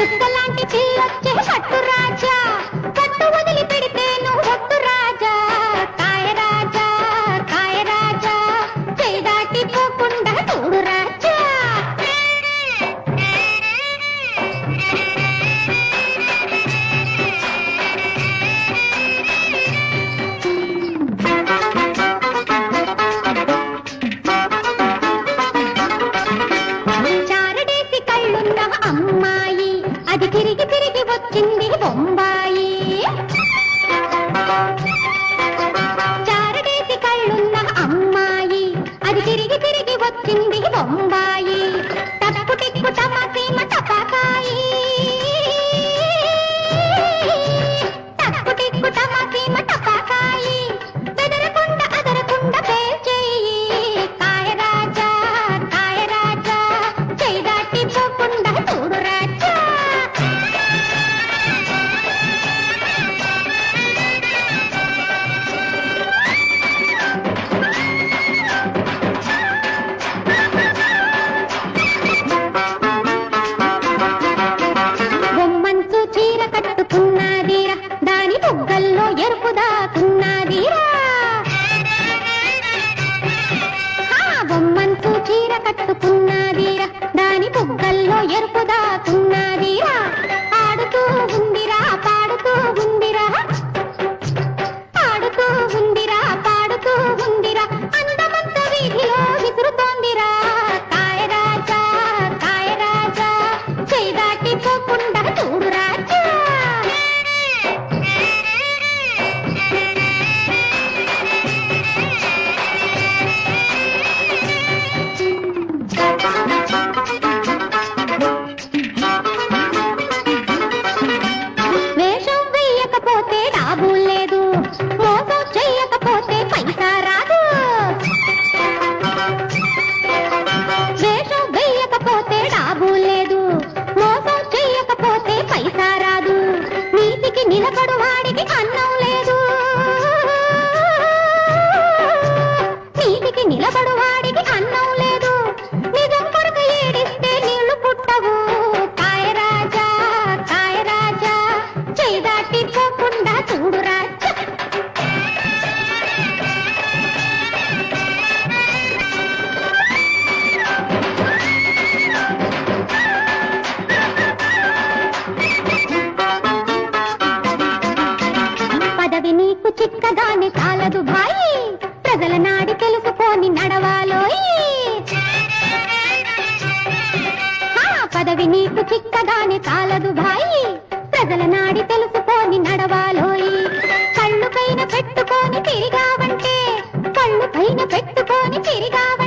చుక్కలాంటి చిల్లొచ్చే పట్టు రాజా, పట్టు వదిలి పెడితే నువ్వు ఒట్టు రాజా. కాయ రాజా కాయ రాజా, చేయి దాటిపోకుండా చూడు రాజా. చారడేసి కళ్ళున్న అమ్మాయి, అది తిరిగి తిరిగి వచ్చింది బొంబాయి. చారడేసి కళ్ళున్న అమ్మాయి, అది తిరిగి తిరిగి వచ్చింది బొంబాయి. తప్పు టిక్కు తమసీమ టపాకాయి, తప్పు టిక్కు తమసీమ టపాకాయి. బెదరకుండా అదరకుండా పేర్చేయి. కాయ రాజా కాయ రాజా, చేయి దాటిపోకుండా చూడు రాజా. బొమ్మంచు చీర కట్టుకున్నదిరా, దాని బుగ్గల్లో ఎరుపు దాకున్నదిరా. బొమ్మంచు చీర కట్టుకున్నదిరా, దాని బుగ్గల్లో ఎరుపు దాకున్నదిరా. ఆడుతూ ఉందిరా పాడుతూ ఉందిరా, ఆడుతూ ఉందిరా పాడుతూ ఉందిరా. అందమంత వీధిలో విసురుతోందిరా. కాయ రాజా కాయ రాజా, చేయి దాటిపోకుండా చూడు రాజా. వేషం వెయ్యకపోతే డాబు లేదు, మోసం చెయ్యకపోతే పైసా రాదు. వేషం వెయ్యకపోతే డాబు లేదు, మోసం చెయ్యకపోతే పైసా రాదు. నీతికి నిలబడు వాడికి అన్నం లేదు, నీతికి నిలబడు వాడికి అన్నం లేదు. నిజం కొరకు ఏడిస్తే నీళ్లు పుట్టవు. కాయ రాజా కాయ రాజా, చేయి దాటిపోకుండా చూడు రాజా. పదవి నీకు చిక్కగానే చాలదు భాయి, ప్రజల నాడి తెలుసుకొని నడవాలోయి. పదవి నీకు చిక్కగానే చాలదు భాయి, ప్రజల నాడి తెలుసుకొని నడవాలోయి. కళ్ళు పైన పెట్టుకొని తిరిగావంటే, కళ్ళు పైన పెట్టుకొని తిరిగావంటే